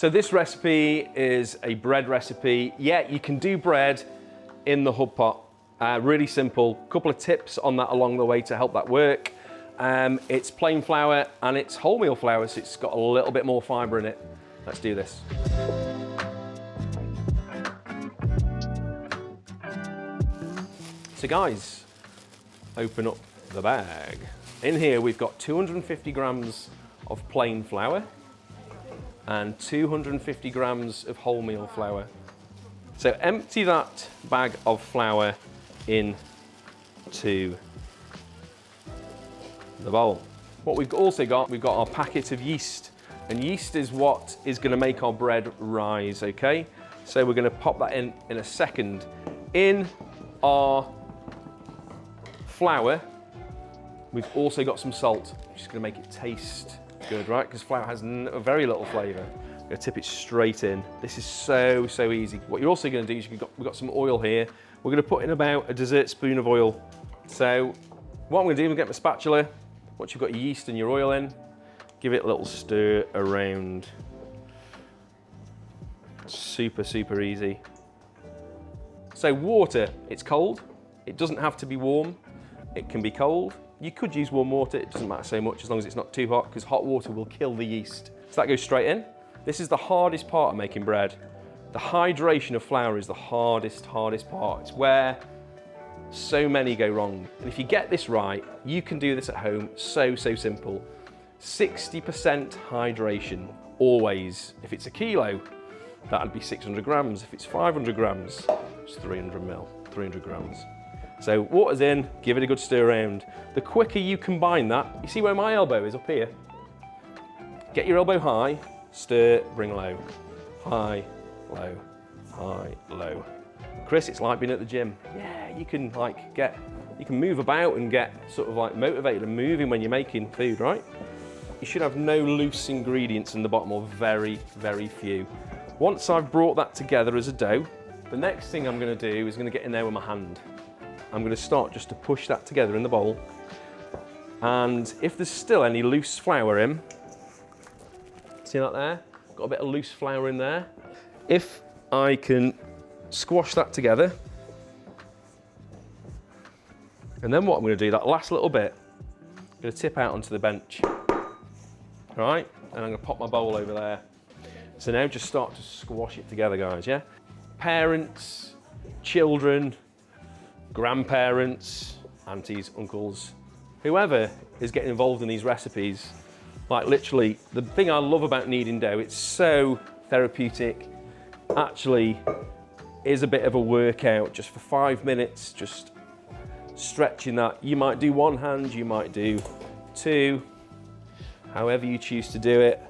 So this recipe is a bread recipe. Yeah, you can do bread in the Hubb Pot. Really simple. Couple of tips on that along the way to help that work. It's plain flour and it's wholemeal flour, so it's got a little bit more fibre in it. Let's do this. So guys, open up the bag. In here we've got 250 grams of plain flour and 250 grams of wholemeal flour. So empty that bag of flour into the bowl. What we've also got, we've got our packet of yeast, and yeast is what is going to make our bread rise, okay? So we're going to pop that in a second. In our flour, we've also got some salt, which is going to make it taste good, right? Because flour has very little flavour. I'm going to tip it straight in. This is so easy. What you're also going to do is we've got some oil here. We're going to put in about a dessert spoon of oil. So what I'm going to do, I'm going to get my spatula. Once you've got your yeast and your oil in, give it a little stir around. Super easy. So water, it's cold. It doesn't have to be warm. It can be cold. You could use warm water, it doesn't matter so much as long as it's not too hot, because hot water will kill the yeast. So that goes straight in. This is the hardest part of making bread. The hydration of flour is the hardest part. It's where so many go wrong. And if you get this right, you can do this at home. So simple. 60% hydration, always. If it's a kilo, that'd be 600 grams. If it's 500 grams, it's 300 grams. So water's in, give it a good stir around. The quicker you combine that, you see where my elbow is up here? Get your elbow high, stir, bring low. High, low, high, low. Chris, it's like being at the gym. Yeah, you can move about and get sort of like motivated and moving when you're making food, right? You should have no loose ingredients in the bottom, or very few. Once I've brought that together as a dough, the next thing I'm going to do is going to get in there with my hand. I'm going to start just to push that together in the bowl. And if there's still any loose flour in, see that there? Got a bit of loose flour in there. If I can squash that together, and then what I'm going to do, that last little bit, I'm going to tip out onto the bench. All right, and I'm going to pop my bowl over there. So now just start to squash it together, guys, yeah? Parents, children, grandparents, aunties, uncles, whoever is getting involved in these recipes, like literally, the thing I love about kneading dough, it's so therapeutic, actually is a bit of a workout, just for 5 minutes, just stretching that. You might do one hand, you might do two, however you choose to do it.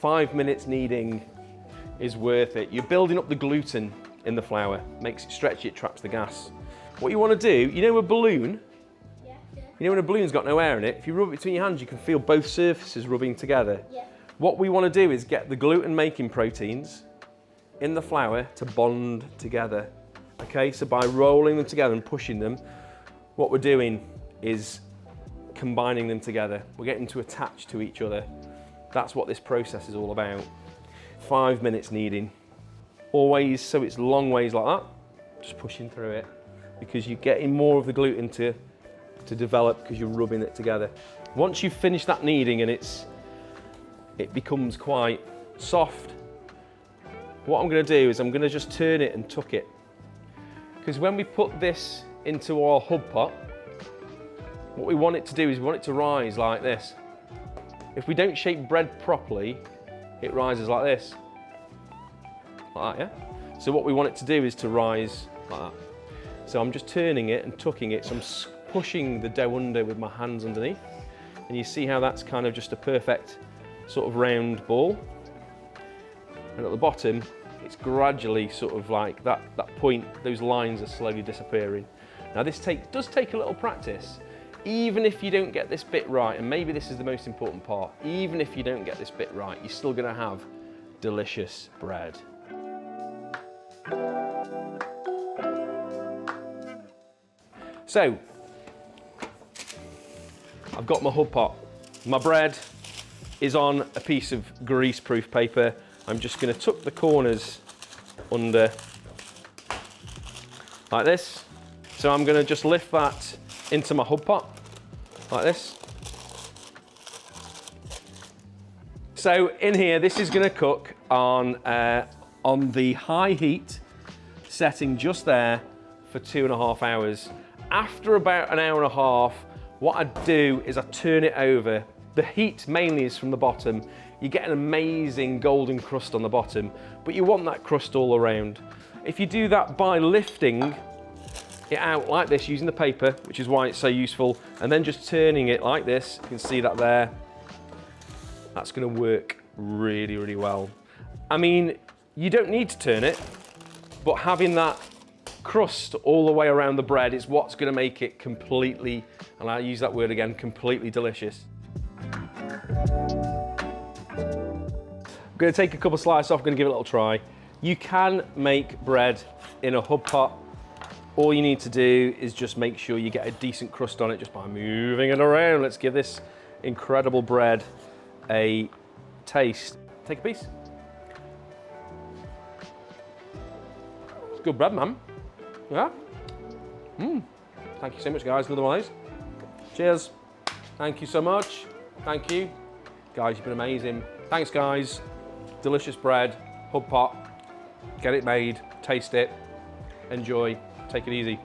5 minutes kneading is worth it. You're building up the gluten in the flour, makes it stretchy, it traps the gas. What you want to do, you know a balloon? Yeah. You know when a balloon's got no air in it, if you rub it between your hands, you can feel both surfaces rubbing together. Yeah. What we want to do is get the gluten-making proteins in the flour to bond together. Okay, so by rolling them together and pushing them, what we're doing is combining them together. We're getting to attach to each other. That's what this process is all about. 5 minutes kneading. Always, so it's long ways like that, just pushing through it, because you're getting more of the gluten to develop because you're rubbing it together. Once you've finished that kneading and it becomes quite soft, what I'm going to do is I'm going to just turn it and tuck it. Because when we put this into our Hubb Pot, what we want it to do is we want it to rise like this. If we don't shape bread properly, it rises like this. Like that, yeah? So what we want it to do is to rise like that. So I'm just turning it and tucking it, so I'm pushing the dough under with my hands underneath. And you see how that's kind of just a perfect sort of round ball. And at the bottom, it's gradually sort of like that point, those lines are slowly disappearing. Now this does take a little practice. Even if you don't get this bit right, and maybe this is the most important part, even if you don't get this bit right, you're still gonna have delicious bread. So, I've got my Hubb Pot. My bread is on a piece of grease-proof paper. I'm just going to tuck the corners under like this. So I'm going to just lift that into my Hubb pot like this. So in here, this is going to cook on the high heat setting just there for 2.5 hours. After about an hour and a half, what I do is I turn it over. The heat mainly is from the bottom. You get an amazing golden crust on the bottom, but you want that crust all around. If you do that by lifting it out like this using the paper, which is why it's so useful, and then just turning it like this, you can see that there, that's going to work really, really well. I mean, you don't need to turn it, but having that crust all the way around the bread is what's going to make it completely, and I'll use that word again, completely delicious. I'm going to take a couple slices off, I'm going to give it a little try. You can make bread in a Hubb pot. All you need to do is just make sure you get a decent crust on it just by moving it around. Let's give this incredible bread a taste. Take a piece. It's good bread, man. Yeah? Thank you so much, guys. Another one of those. Cheers. Thank you so much. Thank you. Guys, you've been amazing. Thanks, guys. Delicious bread, Hubb pot. Get it made, taste it, enjoy, take it easy.